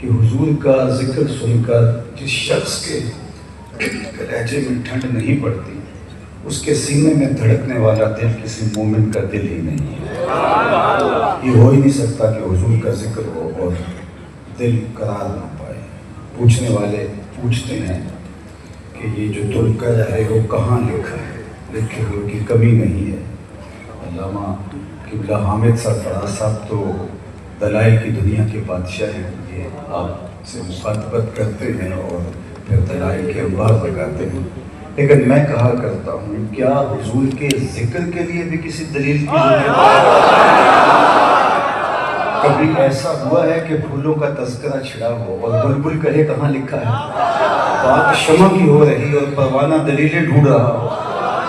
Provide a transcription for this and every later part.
کہ حضور کا ذکر سن کر جس شخص کے لہجے میں ٹھنڈ نہیں پڑتی اس کے سینے میں دھڑکنے والا دل کسی مومن کا دل ہی نہیں ہے۔ یہ ہو ہی نہیں سکتا کہ حضور کا ذکر ہو اور دل قرار نہ پائے۔ پوچھنے والے پوچھتے ہیں کہ یہ جو تم کہہ رہے ہو کہاں لکھا ہے؟ لکھے ہوئے کی کمی نہیں ہے۔ علامہ قبلہ حامد سرفراز صاحب تو دلائل کی دنیا کے بادشاہ ہیں، یہ آپ سے مخاطبت کرتے ہیں اور پھر دلائل کے انبار لگاتے ہیں، لیکن میں کہا کرتا ہوں کیا حضور کے ذکر کے لیے بھی کسی دلیل کی ضرورت ہے؟ کبھی ایسا ہوا ہے کہ پھولوں کا تذکرہ چھڑا ہو اور بلبل کہے کہاں لکھا ہے؟ بات شمع کی ہو رہی اور پروانہ دلیلیں ڈھونڈ رہا ہو،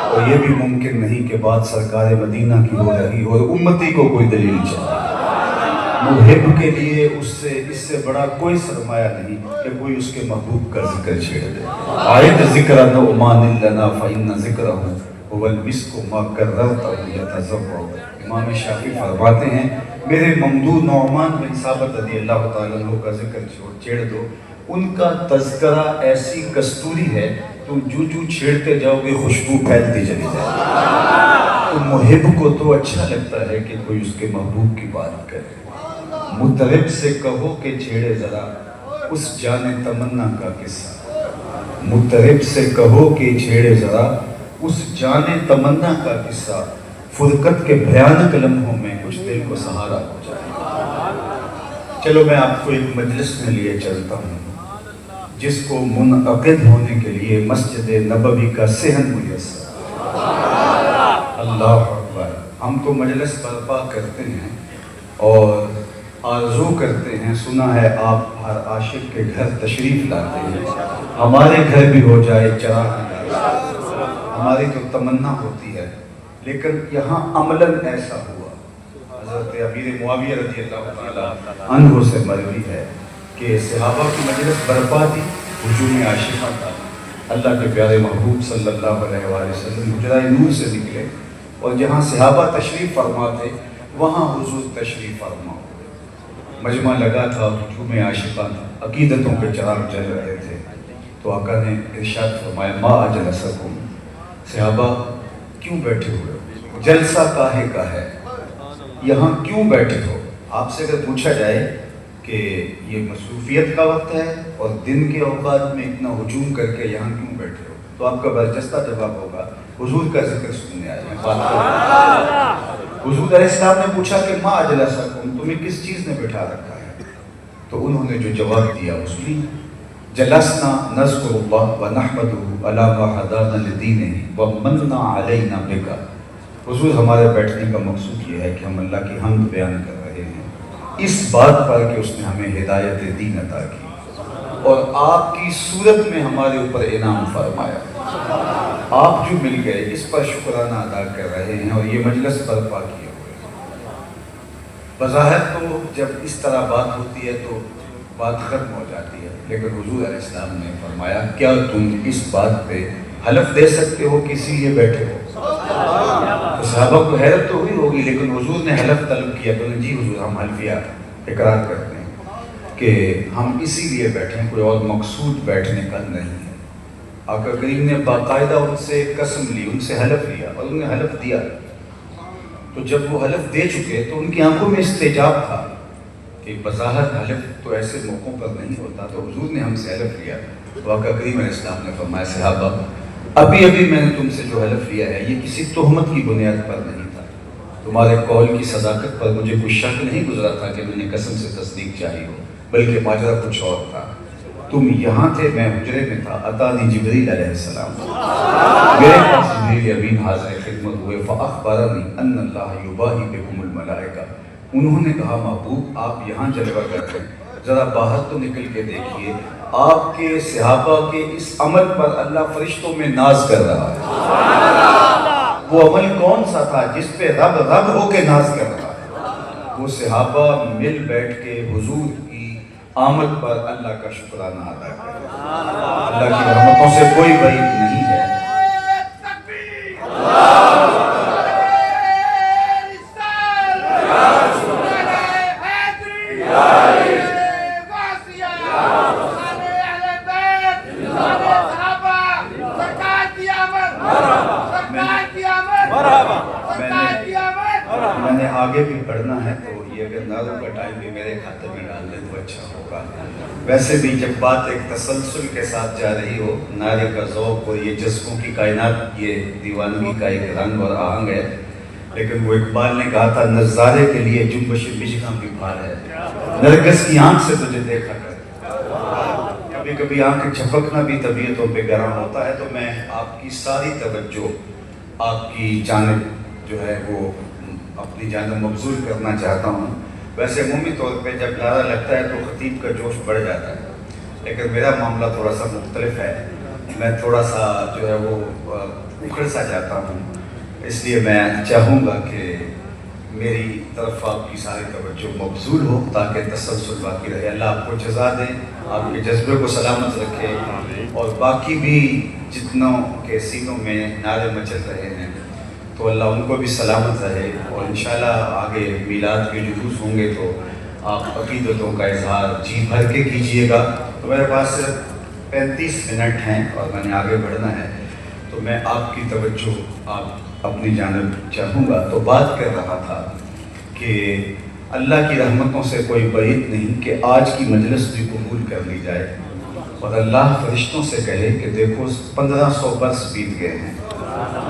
اور یہ بھی ممکن نہیں کہ بات سرکار مدینہ کی ہو رہی اور امتی کو کوئی دلیل چاہیے۔ محب کے لیے اس سے بڑا کوئی سرمایہ نہیں کہ کوئی اس کے محبوب کا ذکر چھیڑ دے۔ آیت ذکر نعمان لنا فإن ذکرہ هو المسک ما کررتہ یتزوع۔ امام شافعی فرماتے ہیں میرے ممدوح نعمان بن ثابت رضی اللہ تعالیٰ عنہ کا ذکر چھیڑ دو، ان کا تذکرہ ایسی کستوری ہے تم جو چھیڑتے جاؤ گے خوشبو پھیلتی چلی جائے گی۔ تو محب کو تو اچھا لگتا ہے کہ کوئی اس کے محبوب کی بات کرے۔ مطرب سے کہو کہ چھیڑے ذرا اس جان تمنا کا قصہ۔ مطرب سے کہو کہ چھیڑے ذرا اس جان تمنا کا قصہ، فرقت کے بھیانک لمحوں میں کچھ دل کو سہارا ہو جائے۔ چلو میں آپ کو ایک مجلس میں لیے چلتا ہوں جس کو منعقد ہونے کے لیے مسجد نبوی کا صحن میسر۔ اللہ اکبر۔ ہم تو مجلس برپا کرتے ہیں اور آرزو کرتے ہیں، سنا ہے آپ ہر عاشق کے گھر تشریف لاتے ہیں، ہمارے گھر بھی ہو جائے چراغ، ہماری تو تمنا ہوتی ہے، لیکن یہاں عملاً ایسا ہوا۔ حضرت امیر معاویہ رضی اللہ تعالیٰ عنہ سے مروی ہے کہ صحابہ کی مجلس برپا تھی، ہجوم عاشقہ تھا، اللہ کے پیارے محبوب صلی اللہ علیہ وآلہ وسلم حجرہ نور سے نکلے اور جہاں صحابہ تشریف فرما تھے وہاں حضور تشریف فرما ہوئے۔ مجمع لگا تھا، ہجوم عاشقہ تھا، عقیدتوں کے چراغ جل رہے تھے، تو آقا نے ارشاد فرمایا ما اجلسکم، صحابہ کیوں بیٹھے ہوئے ہو؟ جلسہ کاہے کا ہے؟ یہاں کیوں بیٹھے ہو؟ آپ سے اگر پوچھا جائے کہ یہ مصروفیت کا وقت ہے اور دن کے اوقات میں اتنا ہجوم کر کے یہاں کیوں بیٹھے ہو، تو آپ کا برجستہ جواب ہوگا حضور کا ذکر سننے آئے ہیں۔ حضور علیہ السلام نے پوچھا کہ ما اجلسکم، تمہیں کس چیز نے بٹھا رکھا ہے؟ تو انہوں نے جو جواب دیا وہ سنی، جلسنا نذکر اللہ ونحمدہ علی ما ہدانا لدینہ ومن علینا بک۔ حضور ہمارے بیٹھنے کا مقصود یہ ہے کہ ہم اللہ کی حمد بیان کر رہے ہیں اس بات پر کہ اس نے ہمیں ہدایت دین عطا کی اور آپ کی صورت میں ہمارے اوپر انعام فرمایا، آپ جو مل گئے اس پر شکرانہ ادا کر رہے ہیں اور یہ مجلس برپا کیے ہوئے۔ بظاہر تو جب اس طرح بات ہوتی ہے تو بات ختم ہو جاتی ہے، لیکن حضور علیہ السلام نے فرمایا کیا تم اس بات پہ حلف دے سکتے ہو کہ اسی لیے بیٹھے ہو؟ تو صحابہ کو حیرت تو ہوئی ہوگی، لیکن حضور نے حلف طلب کیا تو جی حضور ہم حلفیہ اقرار کرتے ہیں کہ ہم اسی لیے بیٹھے ہیں، کوئی اور مقصود بیٹھنے کا نہیں ہے۔ آقا کریم نے باقاعدہ ان سے قسم لی، ان سے حلف لیا اور انہیں حلف دیا، تو جب وہ حلف دے چکے تو ان کی آنکھوں میں استجاب تھا کہ بظاہر حلف تو ایسے موقعوں پر نہیں ہوتا، تو حضور نے ہم سے حلف لیا تو آقا کریم علیہ السلام نے فرمایا صحابہ ابھی میں نے تم سے جو حلف لیا ہے یہ کسی تہمت کی بنیاد پر نہیں تھا، تمہارے قول کی صداقت پر مجھے کوئی شک نہیں گزرا تھا کہ میں نے قسم سے تصدیق چاہی ہو، بلکہ ماجرا کچھ اور تھا۔ تم یہاں تھے، میں حجرے میں تھا، اتانی جبریل علیہ السلام، میرے پاس جبریل امین حاضر خدمت ہوئے، فاخبرنی ان اللہ یباہی بکم الملائکہ، انہوں نے کہا محبوب آپ یہاں جلوہ کرتے ہیں، ذرا باہر تو نکل کے دیکھیے، آپ کے صحابہ کے اس عمل پر اللہ فرشتوں میں ناز کر رہا ہے۔ وہ عمل کون سا تھا جس پہ رب رب ہو کے ناز کر رہا ہے؟ وہ صحابہ مل بیٹھ کے حضور کی آمد پر اللہ کا شکرانہ ادا کریں۔ اللہ کی رحمتوں سے کوئی بعید نہیں ہے۔ وہ اچھا ہوگا۔ ویسے بھی جب بات ایک تسلسل کے ساتھ جا رہی ہو، نعرے کا ذوق اور یہ جذبوں کی کائنات، یہ دیوانگی کا ایک رنگ اور آہنگ ہے، لیکن وہ اقبال نے کہا تھا نظارے کے لیے جنبش بجھنا بھی بھار ہے، نرگس کی آنکھ سے تجھے دیکھا کر۔ کبھی کبھی آنکھ جھپکنا بھی طبیعتوں پہ گرم ہوتا ہے، تو میں آپ کی ساری توجہ آپ کی جانب جو ہے وہ اپنی جانب مبذول کرنا چاہتا ہوں۔ ویسے عمومی طور پہ جب نعرہ لگتا ہے تو خطیب کا جوش بڑھ جاتا ہے، لیکن میرا معاملہ تھوڑا سا مختلف ہے، میں تھوڑا سا جو ہے وہ اکھڑ سا جاتا ہوں، اس لیے میں چاہوں گا کہ میری طرف آپ کی ساری توجہ مبذول ہو تاکہ تسلسل باقی رہے۔ اللہ آپ کو جزا دیں، آپ کے جذبے کو سلامت رکھے، اور باقی بھی جتنوں کے سینوں میں نعرے مچل رہے ہیں تو اللہ ان کو بھی سلامت رہے، اور انشاءاللہ آگے میلاد کے جلوس ہوں گے تو آپ عقیدتوں کا اظہار جی بھر کے کیجئے گا۔ تو میرے پاس صرف 35 منٹ ہیں اور میں نے آگے بڑھنا ہے، تو میں آپ کی توجہ آپ اپنی جانب چاہوں گا۔ تو بات کر رہا تھا کہ اللہ کی رحمتوں سے کوئی بعید نہیں کہ آج کی مجلس بھی قبول کر لی جائے، اور اللہ فرشتوں سے کہے کہ دیکھو 1500 برس بیت گئے ہیں،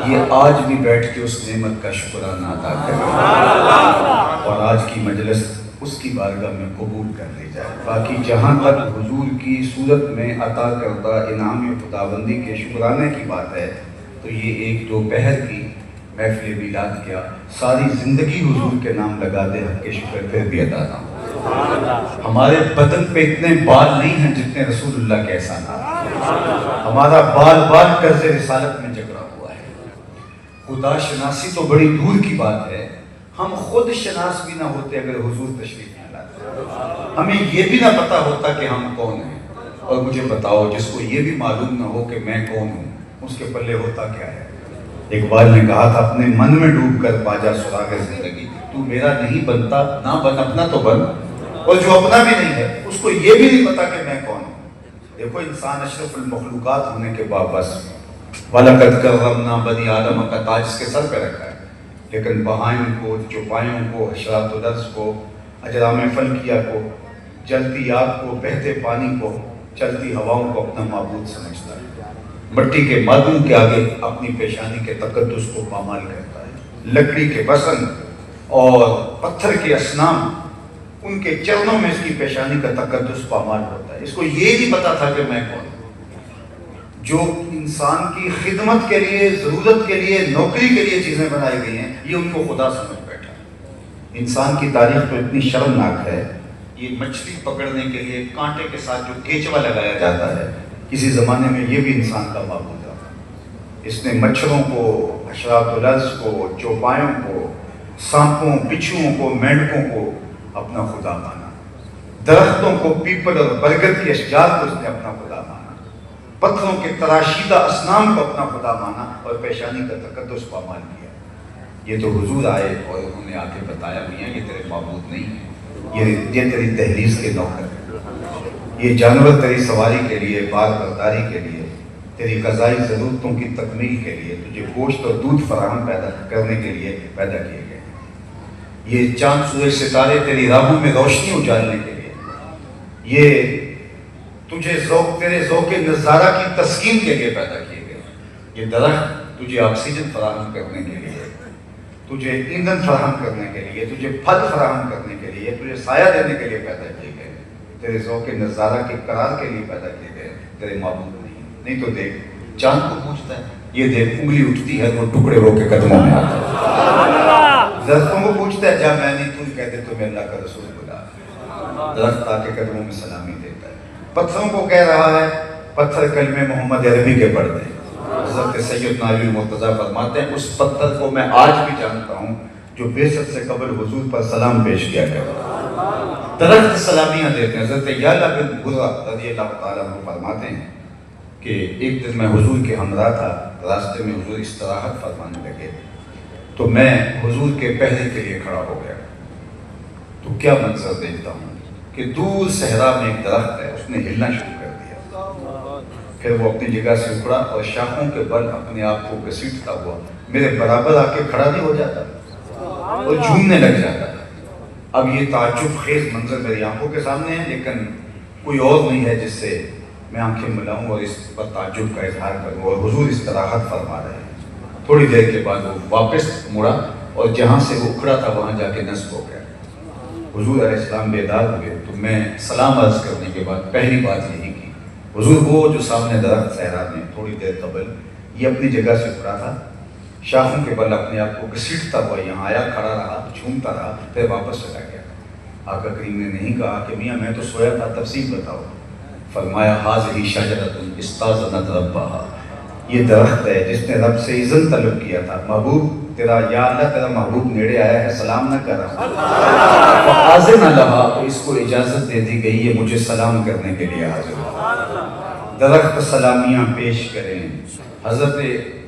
یہ آج بھی بیٹھ کے اس نعمت کا شکرانہ ادا کریں، اور آج کی مجلس اس کی بارگاہ میں قبول کر لی جائے۔ باقی جہاں تک حضور کی صورت میں عطا کردہ انعام خداوندی کے شکرانے کی بات ہے، تو یہ ایک دو پہر کی محفل میلاد کیا، ساری زندگی حضور کے نام لگا دے، حق کے شکر پھر بھی ادا نہ ہو۔ ہمارے بدن پہ اتنے بال نہیں ہیں جتنے رسول اللہ کے احسانات، ہمارا بال بال قرض رسالت میں جگڑا ہوا ہے۔ خدا شناسی تو بڑی دور کی بات ہے، ہم خود شناس بھی نہ ہوتے اگر حضور تشریف نہ لاتے، ہمیں یہ بھی نہ پتا ہوتا کہ ہم کون ہیں۔ اور مجھے بتاؤ جس کو یہ بھی معلوم نہ ہو کہ میں کون ہوں، اس کے پلے ہوتا کیا ہے؟ اقبال نے کہا تھا اپنے من میں ڈوب کر پاجا سراغ زندگی، تو میرا نہیں بنتا نہ بن، اپنا تو بن، اور جو اپنا بھی نہیں ہے اس کو یہ بھی نہیں پتا کہ میں کون ہوں۔ دیکھو انسان اشرف المخلوقات ہونے کے باوجود وَلَقَدْ كَرَّمْنَا بَنِي آدَمَ کا تاج اس کے سر پہ رکھا ہے، لیکن بہائم کو، چوپایوں کو، حشرات الارض کو، اجرام فلکیہ کو، جلتی آگ کو، بہتے پانی کو، چلتی ہواؤں کو اپنا معبود سمجھتا ہے، مٹی کے معدن کے آگے اپنی پیشانی کے تقدس کو پامال کرتا ہے، لکڑی کے بسن اور پتھر کے اصنام، ان کے چرنوں میں اس کی پیشانی کا تقدس پامال ہوتا ہے۔ اس کو یہ نہیں پتا تھا کہ میں کون ہوں۔ جو انسان کی خدمت کے لیے، ضرورت کے لیے، نوکری کے لیے چیزیں بنائی گئی ہیں، یہ ان کو خدا سمجھ بیٹھا ہے۔ انسان کی تاریخ تو اتنی شرمناک ہے، یہ مچھلی پکڑنے کے لیے کانٹے کے ساتھ جو کیچوا لگایا جاتا ہے، کسی زمانے میں یہ بھی انسان کا معبود تھا۔ اس نے مچھروں کو، حشرات الارض کو، چوپایوں کو، سانپوں، بچھوؤں کو، مینڈکوں کو اپنا خدا مانا، درختوں کو، پیپل اور برگد کی اشجار کو اس نے اپنا خدا مانا، پتھروں کے تراشیدہ اصنام کو اپنا خدا مانا، اور پیشانی کا تقدس پامال کیا۔ یہ تو حضور آئے اور انہوں نے آ کے بتایا میاں یہ تیرے معبود نہیں ہے، یہ تیری دہلیز کے نوکر ہے، یہ جانور تیری سواری کے لیے، بار برداری کے لیے، تیری غذائی ضرورتوں کی تکمیل کے لیے، تجھے گوشت اور دودھ فراہم پیدا کرنے کے لیے پیدا کیے گئے، یہ چاند سورج ستارے تیری راہوں میں روشنی اجالنے کے لیے، یہ تجھے تیرے ذوق نظارہ کی تسکین کے لیے پیدا کیے گئے، یہ درخت تجھے آکسیجن فراہم کرنے کے لیے، تجھے ایندھن فراہم کرنے کے لیے، تجھے پھل فراہم کرنے کے لیے، تجھے سایہ دینے کے لیے پیدا کیے گئے، تیرے ذوق نظارہ کے قرار کے لیے پیدا کیے گئے، تیرے معبود نہیں تو دیکھ چاند کو پوچھتا ہے، یہ دیکھ انگلی اٹھتی ہے وہ ٹکڑے ہو کے قدموں میں آتا ہے، درختوں کو پوچھتا ہے جا میں نہیں تو کہتے تو میں اللہ کا رسول بلا، درخت آ کے قدموں میں سلامی دیتا ہے، پتھروں کو کہہ رہا ہے پتھر کلمے محمد عربی کے پڑھ دیں۔ حضرت سیدنا علی المرتضیٰ فرماتے ہیں اس پتھر کو میں آج بھی جانتا ہوں جو بعثت سے قبل حضور پر سلام پیش کیا کرتا، درخت سلامیاں دیتے ہیں۔ حضرت یعلا بن برہ رضی اللہ تعالیٰ عنہ فرماتے ہیں کہ ایک دن میں حضور کے ہمراہ تھا، راستے میں حضور استراحت فرمانے لگے تو میں حضور کے پہرے کے لیے کھڑا ہو گیا، تو کیا منظر دیکھتا ہوں کہ دور صحرا میں ایک درخت ہے، اس نے ہلنا شروع کر دیا، پھر وہ اپنی جگہ سے اکھڑا اور شاخوں کے بل اپنے آپ کو گھسیٹتا ہوا میرے برابر آ کے کھڑا نہیں ہو جاتا اور جھومنے لگ جاتا۔ اب یہ تعجب خیز منظر میری آنکھوں کے سامنے ہے، لیکن کوئی اور نہیں ہے جس سے میں آنکھیں ملاؤں اور اس پر تعجب کا اظہار کروں، اور حضور استراحت فرما رہے ہیں۔ تھوڑی دیر کے بعد وہ واپس مڑا اور جہاں سے وہ اکھڑا تھا وہاں جا کے نصب ہو گیا۔ حضور علیہ السلام بیدار ہوئے تو میں سلام عرض کرنے کے بعد پہلی بات یہی کی، حضور وہ جو سامنے درخت صحرا میں تھوڑی دیر قبل یہ اپنی جگہ سے اٹھا تھا، شاخوں کے بل اپنے آپ کو گھسیٹتا ہوا یہاں آیا، کھڑا رہا، جھومتا رہا، پھر واپس چلا گیا۔ آقا کریم نے نہیں کہا کہ میاں میں تو سویا تھا، تفصیل بتاؤ۔ فرمایا ھذہ شجرۃ استاذنت ربھا، یہ درخت ہے جس نے رب سے اذن طلب کیا تھا، محبوب تیرا یا اللہ تیرا محبوب نیڑے آیا ہے، سلام نہ کر رہا، فآذن لہا، تو اس کو اجازت دے دی گئی ہے مجھے سلام کرنے کے لیے حاضر ہو۔ درخت سلامیاں پیش کریں۔ حضرت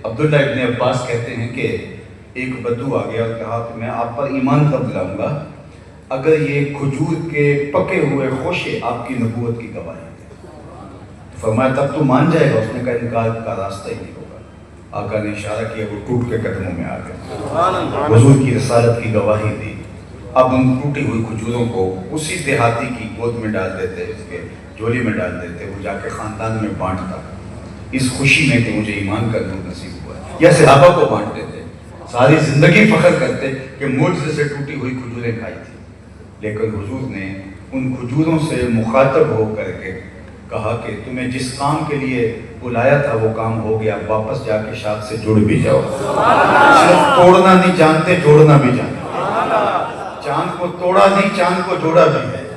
عبداللہ ابن عباس کہتے ہیں کہ ایک بدو آ گیا اور کہا کہ میں آپ پر ایمان تب لاؤں گا اگر یہ کھجور کے پکے ہوئے خوشے آپ کی نبوت کی گواہی دیں۔ فرمایا تب تو مان جائے گا؟ اس نے کہا انکار کا راستہ ہی نہیں ہوگا۔ آقا نے اشارہ کیا، وہ ٹوٹ کے قدموں میں آ گئے، حضور کی رسالت کی گواہی دی۔ اب ان ٹوٹی ہوئی کھجوروں کو اسی دیہاتی کی گود میں ڈال دیتے، اس کے جھولی میں ڈال دیتے، وہ جا کے خاندان میں بانٹتا اس خوشی میں کہ مجھے ایمان کا نور نصیب ہوا ہے، یا صحابہ کو بانٹ دیتے، ساری زندگی فخر کرتے کہ معجزے سے ٹوٹی ہوئی کھجوریں کھائی تھی۔ لیکن حضور نے ان کھجوروں سے مخاطب ہو کر کے کہا کہ تمہیں جس کام کے لیے بلایا تھا وہ کام ہو گیا، واپس جا کے شاخ سے جڑ بھی جاؤ۔ صرف توڑنا نہیں جانتے، جوڑنا بھی جانتے۔ چاند کو توڑا نہیں، چاند کو جوڑا بھی ہے۔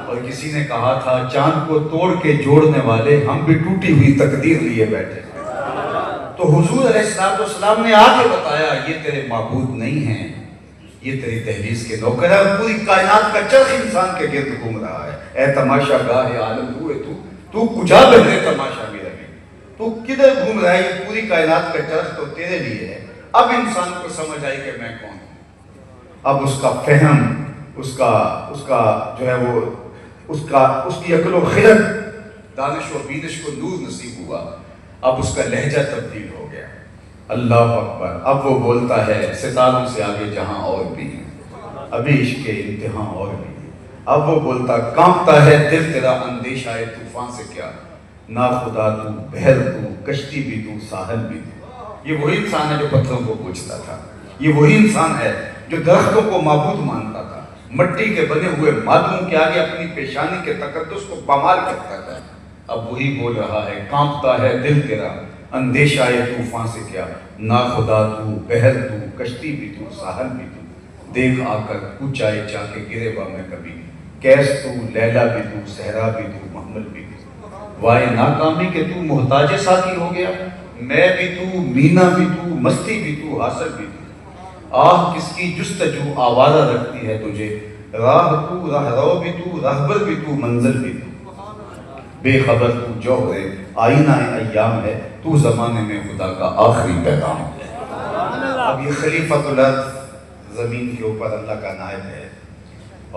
اور کسی نے کہا تھا چاند کو توڑ کے جوڑنے والے ہم بھی ٹوٹی ہوئی تقدیر لیے بیٹھے۔ تو حضور علیہ السلام نے آ کے بتایا یہ تیرے معبود نہیں ہیں، یہ تیری دہلیز کے نوکر ہے، پوری کائنات کا چرخ انسان کے گرد گھوم رہا ہے۔ اے تماشا گاہ عالم ہوئے تو کجا بہرے تماشا بھی رہے، تو کدھر گھوم رہا ہے؟ یہ پوری کائنات کا چرخ تو تیرے لیے ہے۔ اب انسان کو سمجھ آئی کہ میں کون ہوں۔ اب اس کا فہم، اس کا جو ہے وہ اس کی عقل و خرد، دانش و بینش کو نور نصیب ہوا۔ اب اس کا لہجہ تبدیل ہو گیا۔ اللہ اکبر، اب وہ بولتا ہے ستاروں سے آگے جہاں اور بھی ہیں، ابھی عشق کے امتحان اور بھی ہیں۔ اب وہ بولتا کانپتا ہے دل تیرا اندیشہ ہے طوفان سے کیا، نا خدا تو، بحر تو، کشتی بھی تو، ساحل بھی تو۔ یہ وہی انسان ہے جو پتھروں کو پوچھتا تھا، یہ وہی انسان ہے جو درختوں کو معبود مانتا تھا، مٹی کے بنے ہوئے مادوں کے آگے اپنی پیشانی کے تقدس کو پامال کرتا تھا۔ اب وہی بول رہا ہے کانپتا ہے دل تیرا اندیشہ ہے طوفان سے کیا، نا خدا تو، بحر تو، کشتی بھی تو، ساحل بھی تو۔ دیکھ آ کر اونچائے جا کے گرے با میں کبھی، کیس تو، لیلا بھی تو، صحرا بھی تو، محمل بھی تو۔ وائے ناکامی کہ تو محتاج ساقی ہو گیا، میں بھی تو، مینا بھی تو، مستی بھی تو، حاصل بھی تو۔ آہ کس کی جستجو آوارہ رکھتی ہے تجھے، راہ تو، راہ رو بھی تو، راہبر بھی تو، منزل بھی تو۔ بے خبر تو جوہر آئینہ ایام ہے، تو زمانے میں خدا کا آخری پیغام ہے۔ اب یہ خلیفۃ الارض، زمین کے اوپر اللہ کا نائب ہے،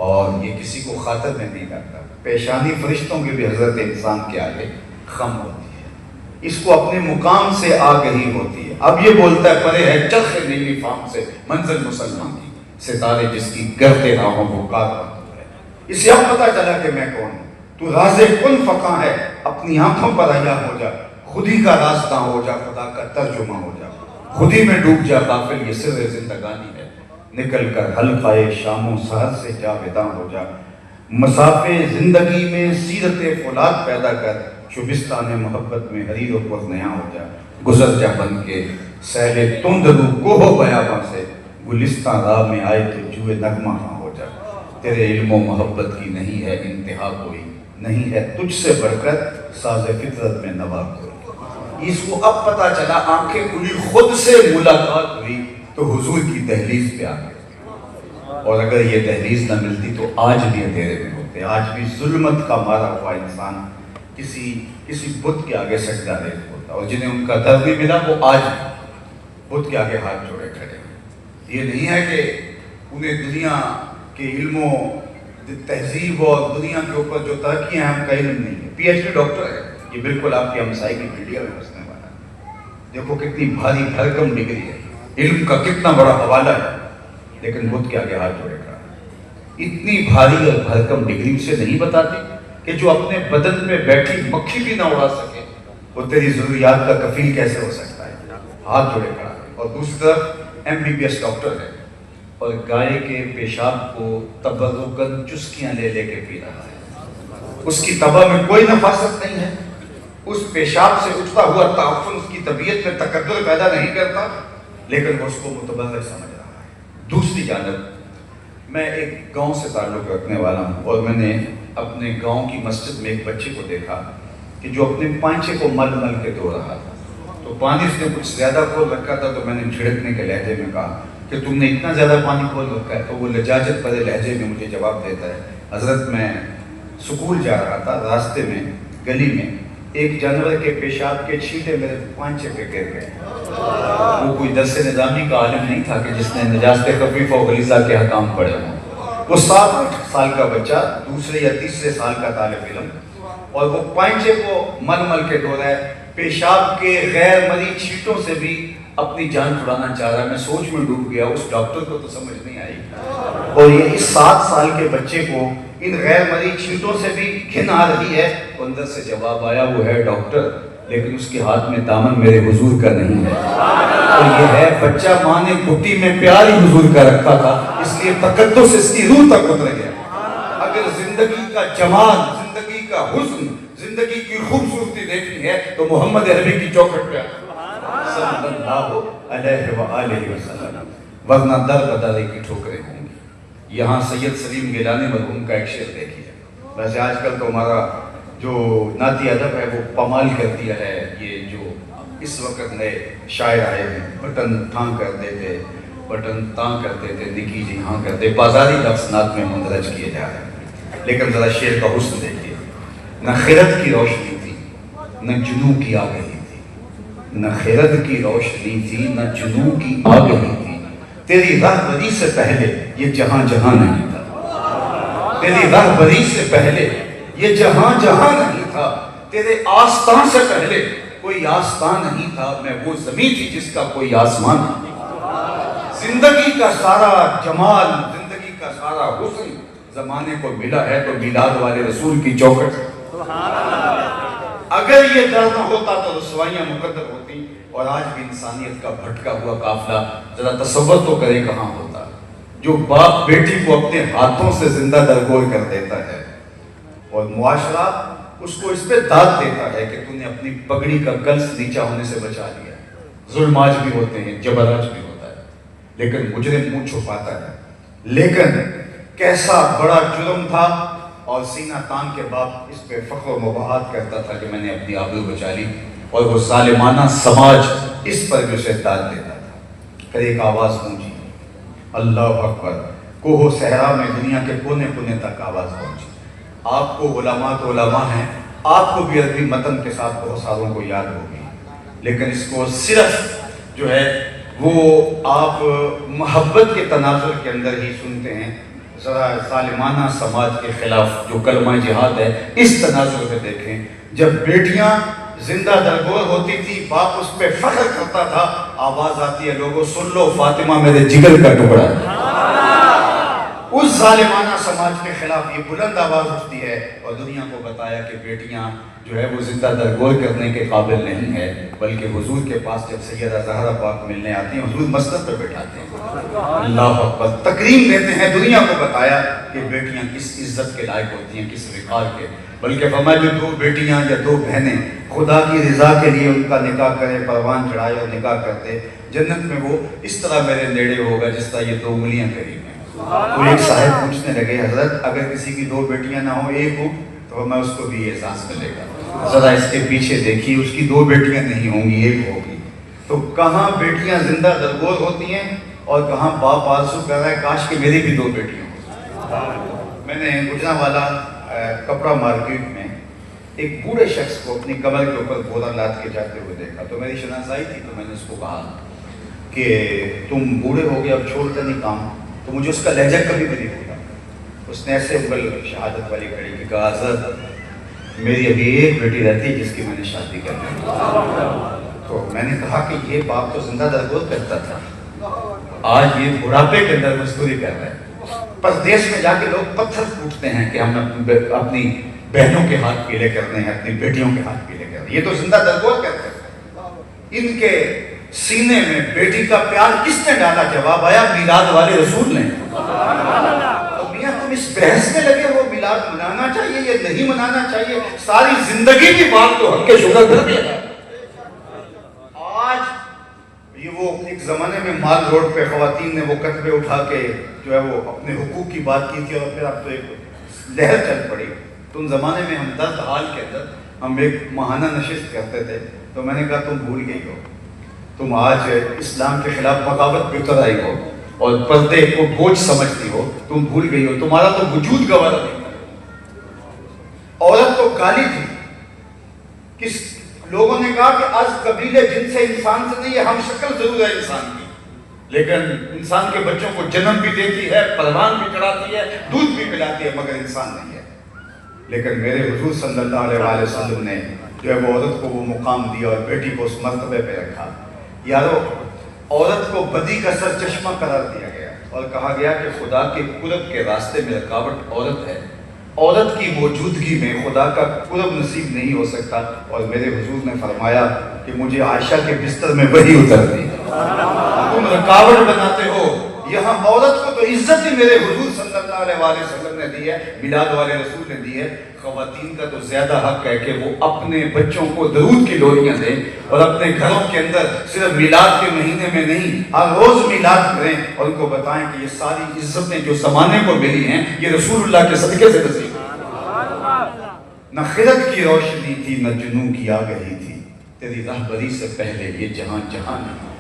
اور یہ کسی کو خاطر میں نہیں کرتا۔ پیشانی فرشتوں کے بھی حضرت انسان کے آگے خم ہوتی ہے، اس کو اپنے مقام سے آگہی ہوتی ہے۔ اب یہ بولتا ہے پرے ہے چرخ نیلی فام سے منزل مسلمان کی، ستارے جس کی گرتے راہوں وہ کار بند ہے۔ اسے اب پتہ چلا کہ میں کون ہوں۔ تو راز کن فقاں ہے، اپنی آنکھوں پر عیاں ہو جا، خودی کا راستہ ہو جا، خدا کا ترجمہ ہو جا، خودی میں ڈوب جا، غافل یہ سر زندگانی ہے۔ نکل کر حلقہ شام و سحر سے جاویداں ہو جا، مسافے زندگی میں سیرت فولاد پیدا کر، شبستان محبت میں حریر و پرنیاں ہو جا۔ گزر جا بن کے سیل تند رو کوہ بیاباں سے، گلستان راہ میں آئے تو جوئے نغمہ ہاں ہو جا۔ تیرے علم و محبت کی نہیں ہے انتہا کوئی، نہیں ہے تجھ سے بڑھ کر ساز فطرت میں نوا کوئی۔ اس کو اب پتہ چلا، آنکھیں کھلی، خود سے ملاقات ہوئی تو حضور کی دہلیز پہ آ گئے۔ اور اگر یہ دہلیز نہ ملتی تو آج بھی اندھیرے میں ہوتے، آج بھی ظلمت کا مارا ہوا انسان کسی بت کے آگے سجدہ ریز ہوتا، اور جنہیں ان کا در بھی ملا وہ آج بت کے آگے ہاتھ جوڑے کھڑے ہیں۔ یہ نہیں ہے کہ انہیں دنیا کے علم و تہذیب اور دنیا کے اوپر جو ترقیاں ہیں ان کا علم نہیں ہے۔ پی ایچ ڈی ڈاکٹر ہے، یہ بالکل آپ کی ہمسائی کی میڈیا میں بسنے والا ہے۔ دیکھو کتنی بھاری بھرکم ڈگری ہے، علم کا کتنا بڑا حوالہ ہے، لیکن بدھ کے آگے ہاتھ جوڑے کھڑا ہے۔ اتنی بھاری اور بھرکم ڈگری اسے نہیں بتاتی کہ جو اپنے بدن میں بیٹھی مکھی بھی نہ اڑا سکے وہ تیری ضروریات کا کفیل کیسے ہو سکتا ہے؟ ہاتھ جوڑے کھڑا ہے. اور دوسری طرف MBBS ڈاکٹر ہے اور گائے کے پیشاب کو تبرکاً چسکیاں لے لے کے پی رہا ہے. اس کی طبع میں کوئی نفاست نہیں ہے، اس پیشاب سے اٹھتا ہوا تعفن اس کی طبیعت میں تکدر پیدا نہیں کرتا، لیکن وہ اس کو متبرک سمجھ رہا ہے. دوسری جانب میں ایک گاؤں سے تعلق رکھنے والا ہوں اور میں نے اپنے گاؤں کی مسجد میں ایک بچے کو دیکھا کہ جو اپنے پانچے کو مل مل کے دھو رہا تھا. تو پانی اس نے کچھ زیادہ کھول رکھا تھا، تو میں نے جھڑکنے کے لہجے میں کہا کہ تم نے اتنا زیادہ پانی کھول رکھا ہے. تو وہ لجاجت بھرے لہجے میں مجھے جواب دیتا ہے، حضرت میں سکول جا رہا تھا، راستے میں گلی میں ایک جانور کے پیشاب کے چھینٹے میرے پانچے پہ گر گئے. وہ کوئی درس نظامی کا عالم نہیں تھا کہ جس نے نجاست خفیفہ و غلیظہ کے حکام پڑھے ہوں. وہ 7-8 سال کا بچہ، دوسرے یا تیسرے سال کا طالب علم، اور وہ پانچے کو مل مل کے دھو رہا ہے، پیشاب کے غیر مرئی چھینٹوں سے بھی اپنی جان چھڑانا چاہ رہا ہے. میں سوچ میں ڈوب گیا، اس ڈاکٹر کو تو سمجھ نہیں آئی، اور یہ اس 7 سال کے بچے کو ان غیر مرئی چھینٹوں سے بھی گھن آ رہی ہے. اندر سے جواب آیا، وہ ہے ڈاکٹر لیکن اس کے ہاتھ میں دامن میرے حضور کا نہیں ہے. اور یہ ہے بچہ ماں نے گھٹی میں پیار ہی حضور کا رکھا تھا، اس لیے تقدس اس کی روح تک اتر گیا. اگر زندگی کا جمال، زندگی کا حسن، زندگی کی خوبصورتی دیکھنی ہے تو محمد عربی کی چوکھٹ پہ صلی اللہ علیہ وآلہ وسلم، ورنہ در بدرے کی ٹھوکریں ہوں گی. یہاں سید سلیم گیلانی مرحوم کا ایک شعر دیکھیے. ویسے آج کل تو ہمارا جو نعتی ادب ہے وہ پمال کر دیا ہے. یہ جو اس وقت نئے شاعر آئے ہیں، بٹن تھاں کرتے تھے، بٹن تاں کرتے تھے، نکی جی ہاں کرتے، بازاری لفظ نعت میں مندرج کیے جا رہے ہیں. لیکن ذرا شعر کا حسن دیکھیے. نہ خرد کی روشنی تھی نہ جنوں کی آگہی تھی، نہ خرد کی روشنی تھی نہ جنوں کی آگہی تھی. تیری رہبری سے پہلے یہ جہاں جہاں نہیں تھا، تیری رہبری سے پہلے یہ جہاں جہاں نہیں تھا، تیرے آستان سے پہلے کوئی آستان نہیں تھا. میں وہ زمین تھی جس کا کوئی آسمان نہیں. زندگی کا سارا جمال، زندگی کا سارا حسن زمانے کو ملا ہے تو میلاد والے رسول کی چوکھٹ. اگر یہ ڈر نہ ہوتا تو رسوائیاں مقدر ہوتی، اور آج بھی انسانیت کا بھٹکا ہوا قافلہ ذرا تصور تو کرے کہاں ہوتا. جو باپ بیٹی کو اپنے ہاتھوں سے زندہ درگور کر دیتا ہے اور معاشرہ اس کو اس پہ داد دیتا ہے کہ تم نے اپنی پگڑی کا گلس نیچا ہونے سے بچا لیا. ظلم آج بھی ہوتے ہیں، جبر آج بھی ہوتا ہے، لیکن مجرم منہ چھپاتا ہے. لیکن کیسا بڑا جرم تھا، اور سینہ تان کے باپ اس پہ فخر و مباحات کرتا تھا کہ میں نے اپنی آبرو بچا لی، اور وہ ظالمانہ سماج اس پر بھی اسے داد دیتا تھا. پھر ایک آواز گونجی، اللہ اکبر. کوہ و صحرا میں دنیا کے کونے کونے تک آواز پہنچی. آپ کو علماء تو علماء ہیں، آپ کو بھی عربی متن کے ساتھ بہت ساروں کو یاد ہوگی، لیکن اس کو صرف جو ہے وہ آپ محبت کے تناظر کے اندر ہی سنتے ہیں. ذرا ظالمانہ سماج کے خلاف جو کلمہ جہاد ہے اس تناظر میں دیکھیں. جب بیٹیاں زندہ درگور ہوتی تھی، باپ اس پہ فخر کرتا تھا. آواز آتی ہے، لوگوں سن لو، فاطمہ میرے جگر کا ٹکڑا ہے. اس ظالمانہ سماج کے خلاف یہ بلند آواز اٹھتی ہے، اور دنیا کو بتایا کہ بیٹیاں جو ہے وہ زندہ درگور کرنے کے قابل نہیں ہے، بلکہ حضور کے پاس جب سیدہ زہرا پاک ملنے آتی ہیں حضور مسند پہ بیٹھاتے ہیں، اللہ اکبر، تکریم دیتے ہیں. دنیا کو بتایا کہ بیٹیاں کس عزت کے لائق ہوتی ہیں، کس وقار کے. بلکہ فرمایا جو 2 بیٹیاں یا 2 بہنیں خدا کی رضا کے لیے ان کا نکاح کرے، پروان چڑھائے اور نکاح کرتے، جنت میں وہ اس طرح میرے نیڑے ہوگا جس طرح یہ 2 انگلیاں قریب ہیں. تو ایک صاحب پوچھنے لگے، حضرت اگر کسی کی 2 بیٹیاں نہ ہوں، ایک ہوں، تو میں اس کو بھی احساس ملے گا. ذرا اس کے پیچھے دیکھیے، اس کی 2 بیٹیاں نہیں ہوں گی، ایک ہوگی. تو کہاں بیٹیاں زندہ درگور ہوتی ہیں اور کہاں باپ آرزو کر رہا ہے کاش کہ میری بھی 2 بیٹیاں ہوں. میں نے گجرانوالہ کپڑا مارکیٹ میں ایک بوڑھے شخص کو اپنی کمر کے اوپر بورا لاد کے جاتے ہوئے دیکھا. تو میری شناسائی تھی، تو میں نے اس کو کہا کہ تم بوڑھے ہو گئے، اب چھوڑتے نہیں کام. تو مجھے اس کا لہجہ کبھی بھی نہیں بھولا. اس نے ایسے انگل شہادت والی کھڑی کی، کہا حضرت میری ابھی ایک بیٹی رہتی ہے جس کی میں نے شادی کرنی ہے. تو میں نے کہا کہ یہ باپ تو زندہ درگور کرتا تھا، آج یہ بڑھاپے کے اندر مزدوری کر رہا ہے. پردیس میں جا کے لوگ پتھر پھوٹتے ہیں کہ ہم اپنی بہنوں کے ہاتھ پیلے کرنے ہیں، اپنی بیٹیوں کے ہاتھ پیلے کرنے ہیں۔ یہ تو زندہ درگور کہتے ہیں۔ ان کے سینے میں بیٹی کا پیار کس نے ڈالا؟ جواب آیا میلاد والے رسول نے۔ تو میاں تم اس بحث میں لگے ہو میلاد منانا چاہیے یا نہیں منانا چاہیے؟ ساری زندگی کی بات تو ہم کے شوگر کر دیا۔ آج یہ وہ ایک زمانے میں مال روڈ پہ خواتین نے وہ کتبے اٹھا کے جو ہے وہ اپنے حقوق کی بات کی تھی، اور پھر اب تو ایک لہر چل پڑی۔ تو ان زمانے میں ہم 10 حال کے اندر ہم ایک ماہانہ نشست کرتے تھے، تو میں نے کہا تم بھول گئی ہو، تم آج اسلام کے خلاف بغاوت پہ اتر آئی ہو اور پردے کو بوجھ سمجھتی ہو، تم بھول گئی ہو، تمہارا تو وجود گوارا نہیں۔ عورت کو گالی تھی، کس لوگوں نے کہا کہ آج قبیلے جن سے انسان سے نہیں ہے، ہم شکل ضرور ہے انسان کی، لیکن انسان کے بچوں کو جنم بھی دیتی ہے، پروان بھی چڑھاتی ہے، دودھ بھی پلاتی ہے، مگر انسان نہیں ہے۔ لیکن میرے حضور صلی اللہ علیہ وسلم نے جو ہے وہ عورت کو وہ مقام دیا اور بیٹی کو اس مرتبے پہ رکھا۔ یارو، عورت کو بدی کا سر چشمہ قرار دیا گیا اور کہا گیا کہ خدا کے قرب کے راستے میں رکاوٹ عورت ہے، عورت کی موجودگی میں خدا کا قرب نصیب نہیں ہو سکتا۔ اور میرے حضور نے فرمایا کہ مجھے عائشہ کے بستر میں وہی اترتی، تم رکاوٹ بناتے ہو۔ یہاں عورت کو تو عزت ہی میرے حضور صلی اللہ علیہ وسلم نے دی ہے، میلاد والے رسول نے دی ہے۔ خواتین کا تو زیادہ حق ہے کہ وہ اپنے بچوں کو درود کی لوریاں دیں اور اپنے گھروں کے اندر صرف میلاد کے مہینے میں نہیں، ہر روز میلاد کریں اور ان کو بتائیں کہ یہ ساری عزتیں جو زمانے کو ملی ہیں یہ رسول اللہ کے صدقے سے نصیب ہیں۔ نہ خرد کی روشنی تھی نہ جنوں کی آگہی تھی، تیری رہبری سے پہلے یہ جہاں جہاں نہیں۔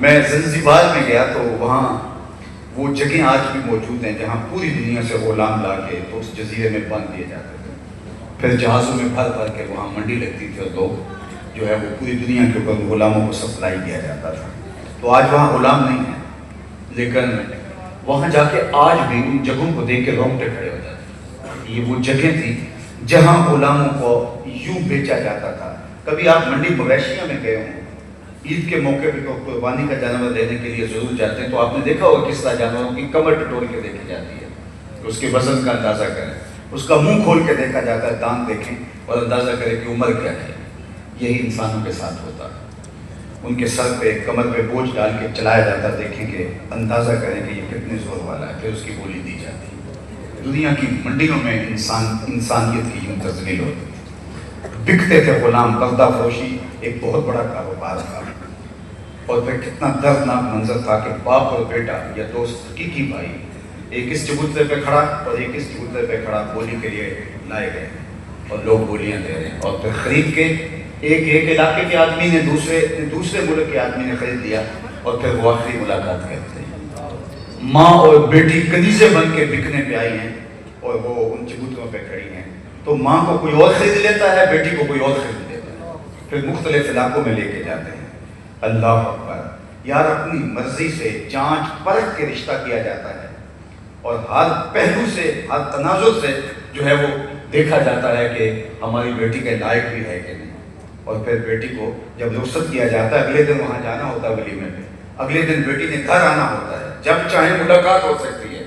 میں زنزبار میں گیا تو وہاں وہ جگہیں آج بھی موجود ہیں جہاں پوری دنیا سے غلام لا کے تو اس جزیرے میں باندھ دیے جاتے تھے، پھر جہازوں میں بھر بھر کے وہاں منڈی لگتی تھی اور لوگ جو ہے وہ پوری دنیا کے اوپر غلاموں کو سپلائی کیا جاتا تھا۔ تو آج وہاں غلام نہیں ہیں، لیکن وہاں جا کے آج بھی ان جگہوں کو دیکھ کے رونگٹے کھڑے ہو جاتے ہیں۔ یہ وہ جگہ تھی جہاں غلاموں کو یوں بیچا جاتا تھا۔ کبھی آپ منڈی مویشیوں میں گئے ہوں، عید کے موقع پہ قربانی کا جانور لینے کے لیے ضرور جاتے ہیں، تو آپ نے دیکھا ہوگا کس طرح جانوروں کی کمر ٹٹول کے دیکھی جاتی ہے، اس کے وزن کا اندازہ کریں، اس کا منہ کھول کے دیکھا جاتا ہے، دانت دیکھیں اور اندازہ کریں کہ عمر کیا ہے۔ یہی انسانوں کے ساتھ ہوتا ہے، ان کے سر پہ کمر پہ بوجھ ڈال کے چلایا جاتا ہے، دیکھیں کہ اندازہ کریں کہ یہ کتنے زور والا ہے، پھر اس کی بولی دی جاتی ہے۔ دنیا کی منڈیوں میں انسانیت کی یوں تذلیل ہوتی ہے، بکتے تھے غلام، پردہ فروشی ایک بہت بڑا کاروبار تھا، اور پھر کتنا دردناک منظر تھا کہ باپ اور بیٹا یا دوست حقیقی بھائی ایک اس چبوترے پہ کھڑا اور ایک اس چبوترے پہ کھڑا بولی کے لیے لائے گئے اور لوگ بولیاں دے رہے ہیں، اور پھر خرید کے ایک علاقے کے آدمی نے دوسرے ملک کے آدمی نے خرید لیا، اور پھر وہ آخری ملاقات کرتے ہیں۔ ماں اور بیٹی کنیزیں بن کے بکنے پہ آئی ہیں اور وہ ان چبوتروں پہ کھڑی ہیں، تو ماں کو کوئی اور خرید لیتا ہے، بیٹی کو کوئی اور خرید لیتا ہے، پھر مختلف علاقوں میں لے کے جاتے ہیں۔ اللہ اکبر، یار اپنی مرضی سے جانچ پرکھ کے رشتہ کیا جاتا ہے، اور ہر پہلو سے، ہر تناظر سے جو ہے وہ دیکھا جاتا ہے کہ ہماری بیٹی کے لائق بھی ہے کہ نہیں۔ اور پھر بیٹی کو جب رخصت کیا جاتا ہے، اگلے دن وہاں جانا ہوتا ہے ولیمے پہ، اگلے دن بیٹی نے گھر آنا ہوتا ہے، جب چاہے ملاقات ہو سکتی ہے،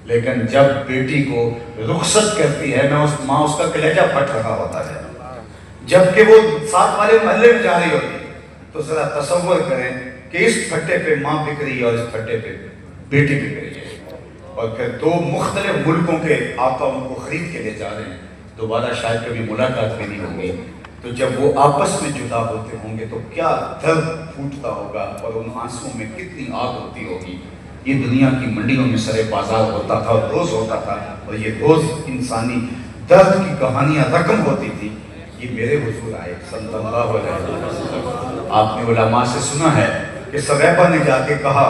لیکن جب بیٹی کو رخصت کرتی ہے ماں اس کا کلیجہ پھٹ رہا ہوتا ہے، جبکہ وہ ساتھ والے محلے میں جا رہی ہوتی ہے۔ تو ذرا تصور کریں کہ اس پھٹے پہ ماں بک رہی ہے اور اس پھٹے پہ بیٹی بک رہی ہے، اور پھر دو مختلف ملکوں کے آقا ان کو خرید کے لے جا رہے ہیں، دوبارہ شاید کبھی ملاقات بھی نہیں ہوگی۔ تو جب وہ آپس میں جدا ہوتے ہوں گے تو کیا درد پھوٹتا ہوگا اور ان آنسوؤں میں کتنی آگ ہوتی ہوگی۔ یہ دنیا کی منڈیوں میں سرے بازار ہوتا تھا اور روز ہوتا تھا، اور یہ روز انسانی درد کی کہانیاں رقم ہوتی تھی۔ یہ میرے حضور آئے صلی اللہ علیہ وسلم، آپ نے علماء سے سنا ہے کہ سویبہ نے جا کے کہا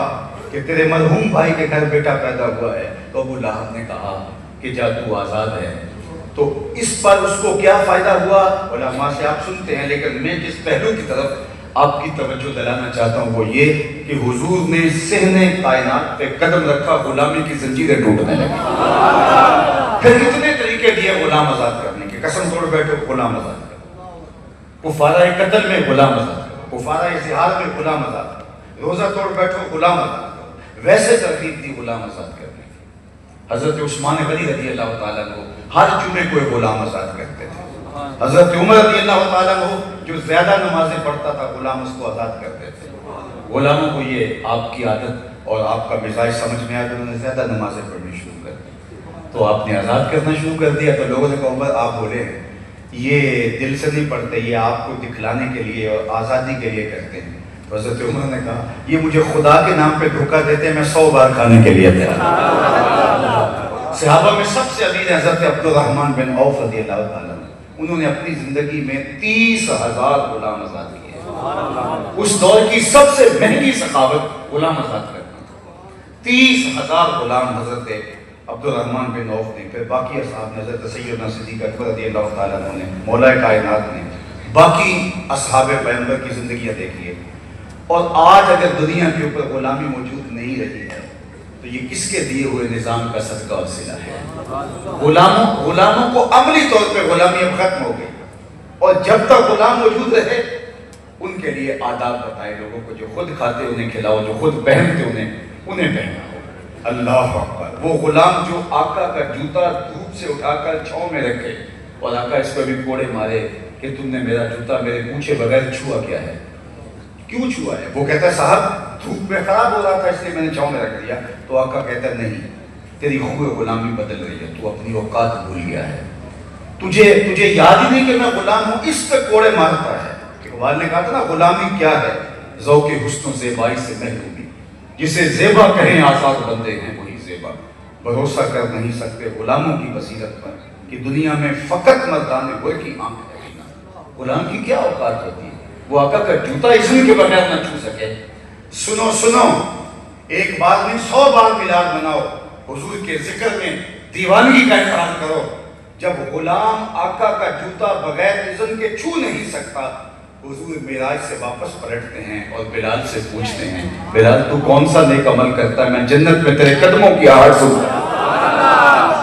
کہ تیرے مرحوم بھائی کے گھر بیٹا پیدا ہوا ہے، تو ابو لہب نے کہا کہ جا تو آزاد ہے۔ تو اس پر اس کو کیا فائدہ ہوا علماء سے آپ سنتے ہیں، لیکن میں جس پہلو کی طرف آپ کی توجہ دلانا چاہتا ہوں وہ یہ کہ حضور نے صحن کائنات پہ قدم رکھا، غلامی کی زنجیریں ٹوٹنے لگی، پھر اتنے طریقے دیے غلام آزاد کرنے کے، قسم توڑ بیٹھو غلام آزاد کرو، کفارہ قتل میں غلام آزاد کرو، کفارہ ازہار میں غلام آزاد کرو، روزہ توڑ بیٹھو غلام آزاد کرو، ویسے ترغیب دی غلام آزاد کرنے کی۔ حضرت عثمان غنی رضی اللہ تعالیٰ عنہ ہر جمعے کو ایک غلام آزاد کرتے تھے. حضرت عمر رضی اللہ تعالیٰ عنہ جو زیادہ نمازیں پڑھتا تھا غلام اس کو آزاد کرتے تھے. غلاموں کو یہ آپ کی عادت اور آپ کا مزاج سمجھ میں آیا تو انہوں نے زیادہ نمازیں پڑھنی شروع کر دی, تو آپ نے آزاد کرنا شروع کر دیا. تو لوگوں نے کہا عمر آپ بولے ہیں یہ دل سے نہیں پڑھتے, یہ آپ کو دکھلانے کے لیے اور آزادی کے لیے کرتے ہیں. تو حضرت عمر نے کہا یہ مجھے خدا کے نام پہ دھوکہ دیتے ہیں, میں 100 بار کھانے کے لیے تیار. صحابہ میں سب سے امیر حضرت عبد الرحمن بن عوف رضی اللہ تعالیٰ, انہوں نے اپنی زندگی میں 30,000 غلام آزاد کیے. اس دور کی سب سے مہنگی سخاوت غلام آزاد کرنا. 30,000 غلام حضرت عبد الرحمن بن عوف نے, پھر باقی اصحاب نے, حضرت سیدنا صدیق اکبر رضی اللہ تعالیٰ عنہ نے, مولا کائنات نے, باقی اصحاب پیغمبر کی زندگیاں دیکھیے. اور آج اگر دنیا کے اوپر غلامی موجود نہیں رہی ہے تو یہ کس کے دیے ہوئے نظام کا صدقہ اور صلہ ہے. غلاموں کو عملی طور پہ غلامی اب ختم ہو گئی, اور جب تک غلام موجود رہے ان کے لیے آداب بتائے لوگوں کو, جو خود کھاتے انہیں کھلاؤ, جو خود پہنتے انہیں پہناؤ. اللہ اکبر. وہ غلام جو آقا کا جوتا دھوپ سے اٹھا کر چھاؤں میں رکھے اور آقا اس پہ بھی کوڑے مارے کہ تم نے میرا جوتا میرے پوچھے بغیر چھوا کیا ہے, کیوں چھوا ہے؟ وہ کہتا ہے صاحب دھوپ میں خراب ہو رہا تھا اس لیے میں نے چھاؤں میں رکھ دیا. تو آقا کہتا ہے نہیں, تیری خوب غلامی بدل رہی ہے, تو اپنی اوقات بھول گیا ہے, تجھے یاد ہی نہیں کہ میں غلام ہوں, اس پہ کوڑے مارتا ہے. اقبال نے کہا تھا نا غلامی کیا ہے, ذوق حسن و زیبائی سے محرومی, جسے زیبا کہیں آزاد بندے ہیں وہی زیبا. بھروسہ کر نہیں سکتے غلاموں کی بصیرت پر کہ دنیا میں فقط مردان ور کی آنکھ ہے. غلام کی کیا اوقات ہوتی ہے, وہ آقا کا جوتا اذن کے بغیر نہ چھو سکے. سنو ایک بار نہیں 100 بار میلاد مناؤ, حضور کے ذکر میں دیوانگی کا اقرار کرو. جب غلام آقا کا جوتا بغیر اذن کے چھو نہیں سکتا, حضور معراج سے واپس پلٹتے ہیں اور بلال سے پوچھتے ہیں بلال تو کون سا نیک عمل کرتا ہے, میں جنت میں تیرے قدموں کی آہٹ سنتا.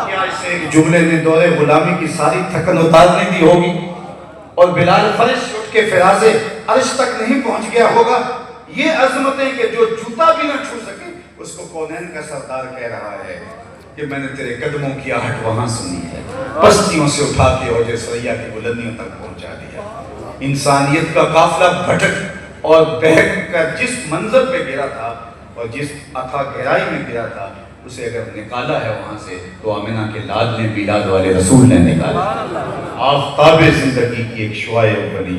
کیا اس ایک جملے نے دور غلامی کی ساری تھکن اتارنے دی ہوگی, اور بلال فرش سے اٹھ کے فراز عرش تک نہیں پہنچ گیا ہوگا. یہ عظمتیں کہ جو جوتا بھی نہ چھو سکے اس کو کونین کا سردار کہہ رہا ہے کہ میں نے تیرے قدموں کی آہٹ وہاں سنی ہے, بستیوں سے اٹھا کے اوج ثریا کی بلندیوں تک پہنچا دیا. انسانیت کا قافلہ بھٹک اور بہک کر جس منظر پہ گرا تھا اور جس اتھا گہرائی میں گرا تھا, اسے اگر نکالا ہے وہاں سے تو آمنہ کے لاد نے, میلاد والے رسول نے نکالا. آفتاب زندگی کی ایک شعاع بنی,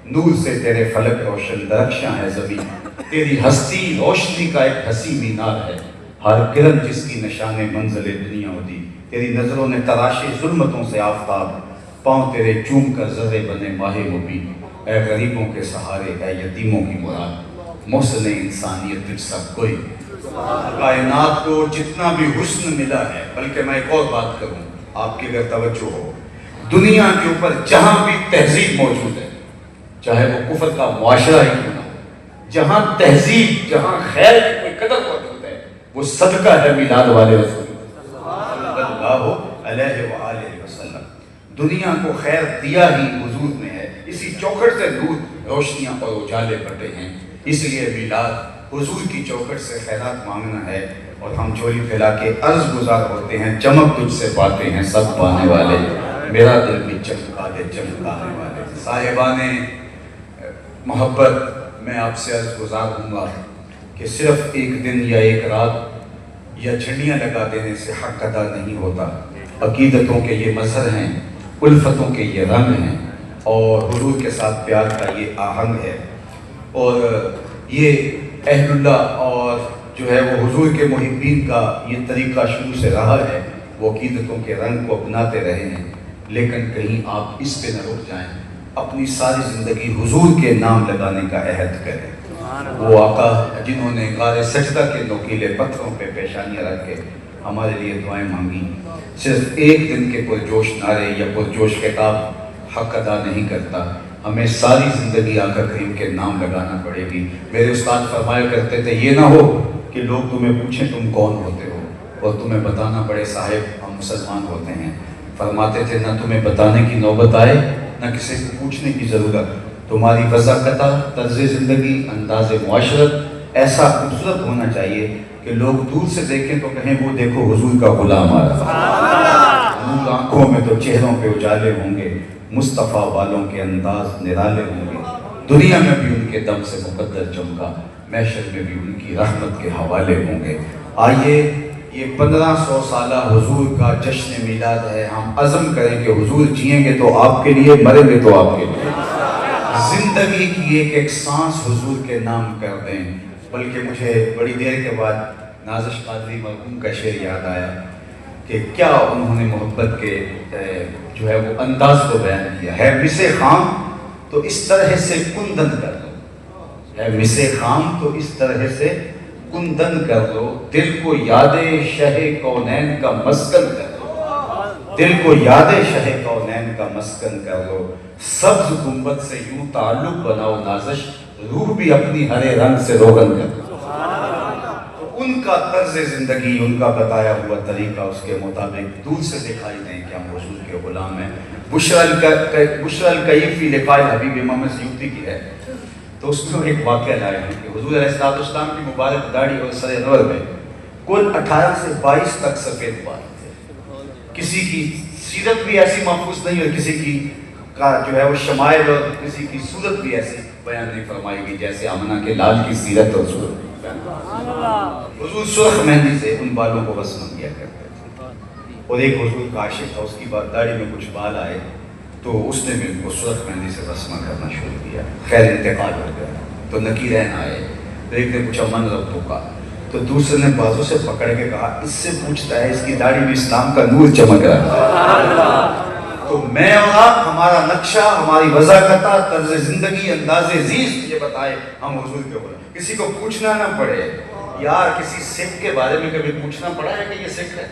نور سے تیرے فلک روشن درخشاں ہے زمین, تیری ہستی روشنی کا ایک حسی مینار ہے, ہر کرن جس کی نشان منزل دنیا ہوتی. تیری نظروں نے تراشے ظلمتوں سے آفتاب, پاؤں تیرے چوم کر ذرے بنے ماہ مبین. اے غریبوں کے سہارے, اے یتیموں کی مراد, محسن انسانیت تجھ سا کوئی. کائنات کو جتنا بھی حسن ملا ہے, بلکہ میں ایک اور بات کروں آپ کی اگر توجہ ہو, دنیا کے اوپر جہاں بھی تہذیب موجود ہے, چاہے وہ کفر کا معاشرہ ہی کیوں نہ ہو, جہاں تہذیب, جہاں خیر کی کوئی قدر موجود ہے, وہ صدقہ ہے میلاد والے رسول صلی اللہ علیہ وآلہ وسلم. دنیا کو خیر دیا ہی حضور نے ہے, اسی چوکھٹ سے نور, روشنیاں اور اجالے بٹے ہیں. اس لیے میلاد حضور کی چوکھٹ سے خیرات مانگنا ہے, اور ہم جھولی پھیلا کے عرض گزار ہوتے ہیں چمک تجھ سے پاتے ہیں سب پانے والے, میرا دل بھی چمکا دے چمکانے والے. صاحبان محبت, میں آپ سے عرض گزار ہوں گا کہ صرف ایک دن یا ایک رات یا جھنڈیاں لگا دینے سے حق ادا نہیں ہوتا. عقیدتوں کے یہ مظہر ہیں, الفتوں کے یہ رنگ ہیں, اور حضور کے ساتھ پیار کا یہ آہنگ ہے, اور یہ اہل اللہ اور جو ہے وہ حضور کے محبین کا یہ طریقہ شروع سے رہا ہے. وہ عقیدتوں کے رنگ کو اپناتے رہے ہیں, لیکن کہیں آپ اس پہ نہ رک جائیں, اپنی ساری زندگی حضور کے نام لگانے کا عہد کریں. وہ آقا جنہوں نے غار سجدہ کے نوکیلے پتھروں پہ پیشانیاں رکھ کے ہمارے لیے دعائیں مانگی, صرف ایک دن کے پرجوش نعرے یا پرجوش خطاب حق ادا نہیں کرتا. ہمیں ساری زندگی آقا کریم کے نام لگانا پڑے گی. میرے استاد فرمایا کرتے تھے یہ نہ ہو کہ لوگ تمہیں پوچھیں تم کون ہوتے ہو اور تمہیں بتانا پڑے صاحب ہم مسلمان ہوتے ہیں. فرماتے تھے نہ تمہیں بتانے کی نوبت آئے نہ کسی کو پوچھنے کی ضرورت, تمہاری وضاقتہ, طرز زندگی, انداز معاشرت ایسا خوبصورت ہونا چاہیے کہ لوگ دور سے دیکھیں تو کہیں وہ دیکھو حضور کا غلام آ رہا، نور آنکھوں میں تو چہروں پہ اجالے ہوں گے، مصطفیٰ والوں کے انداز نرالے ہوں گے، دنیا میں بھی ان کے دم سے مقدر چمکا، محشر میں بھی ان کی رحمت کے حوالے ہوں گے۔ آئیے یہ 1500 سالہ حضور کا جشن میلاد ہے، ہم عزم کریں کہ حضور جئیں گے تو آپ کے لیے، مریں گے تو آپ کے لیے، زندگی کی ایک ایک سانس حضور کے نام کر دیں۔ بلکہ مجھے بڑی دیر کے بعد نازش قادری مرحوم کا شعر یاد آیا کہ کیا انہوں نے محبت کے جو ہے وہ انداز کو بیان کیا ہے، مسے خام تو اس طرح سے کندن کر لو، ہے مسے خام تو اس طرح سے کندن کر لو، دل کو یاد شہ کونین کا مسکن کر لو، دل کو یاد شہ کونین کا مسکن کر لو، سبز گنبد سے یوں تعلق بناؤ نازش، روح بھی اپنی ہرے رنگ سے روغن کر لو۔ ان کا طرز زندگی، ان کا بتایا ہوا طریقہ، اس کے مطابق دور سے دکھائی دیں کہ ہم حضور کے غلام ہیں۔ بشرا الکیفی لقاء الحبیب امام سیوطی کی ہے، تو اس میں ایک واقعہ لائے ہیں کہ حضور علیہ السلام کی مبارک داڑھی اور سر انور میں کل 18 سے 22 تک سفید بال تھے۔ کسی کی سیرت بھی ایسی محفوظ نہیں اور کسی کی جو ہے وہ شمائل اور کسی کی صورت بھی ایسی بیان نہیں فرمائی گئی جیسے آمنہ کے لال کی سیرت اور صورت۔ حضور سرخ مہندی سے ان بالوں کو رسم کیا کرتے تھے، اور ایک حضور کا عاشق تھا، اس کی داڑھی میں کچھ بال آئے تو اس نے بھی ان کو سرخ مہندی سے رسم کرنا شروع کیا۔ خیر انتقال ہو گیا تو نکیرین آئے، تو ایک نے پوچھا من ربو کا، تو دوسرے نے بازو سے پکڑ کے کہا اس سے پوچھتا ہے اس کی داڑھی میں اسلام کا نور چمک رہا ہے۔ تو میں اور آپ، ہمارا نقشہ، ہماری وضاحت، طرز زندگی، انداز زیست یہ بتائے ہم حضور کے اوپر، کسی کو پوچھنا نہ پڑے۔ یار کسی سکھ کے بارے میں کبھی پوچھنا پڑا ہے کہ یہ سکھ ہے؟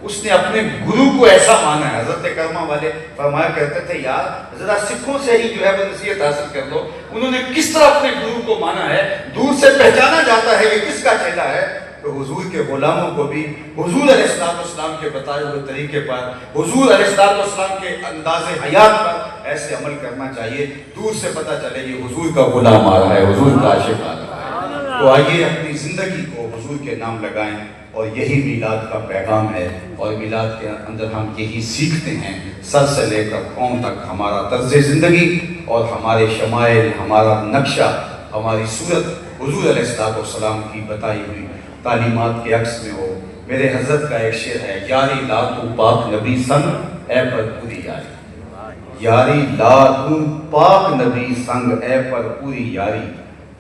اس نے اپنے گرو کو ایسا مانا ہے۔ حضرت کرما والے فرمایا کرتے تھے یار ذرا سکھوں سے ہی جو ہے وہ نصیحت حاصل کر لو، انہوں نے کس طرح اپنے گرو کو مانا ہے، دور سے پہچانا جاتا ہے یہ کس کا چیلا ہے۔ تو حضور کے غلاموں کو بھی حضور علیہ السلام کے بتائے ہوئے طریقے پر، حضور علیہ السلام کے انداز حیات پر ایسے عمل کرنا چاہیے، دور سے پتہ چلے یہ حضور کا غلام آ رہا ہے، حضور کا عاشق آ رہا ہے۔ تو آئیے اپنی زندگی کو حضور کے نام لگائیں، اور یہی میلاد کا پیغام ہے، اور میلاد کے اندر ہم یہی سیکھتے ہیں، سر سے لے کر پاؤں تک ہمارا طرز زندگی اور ہمارے شمائل، ہمارا نقشہ، ہماری صورت حضور علیہ السلام کی بتائی ہوئی تعلیمات کے عکس میں ہو۔ میرے حضرت کا ایک شعر ہے، یاری لا تو پاک نبی سنگ اے پر پوری یاری، یاری لا تو پاک نبی سنگ اے پر پوری یاری،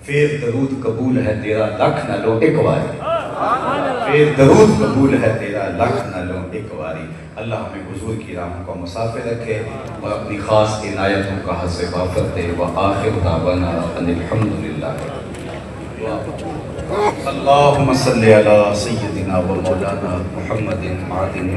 پھر درود قبول ہے تیرا لکھ نہ لو ایک واری، پھر درود قبول ہے تیرا لکھ نہ لو ایک واری۔ اللہ ہمیں حضور کی راہوں کا مسافر رکھے اور اپنی خاص عنایتوں کا حظ وافر دے۔ وآخر دعوانا ان الحمدللہ۔ اللہم صلی علی سیدنا و مولانا محمد معدن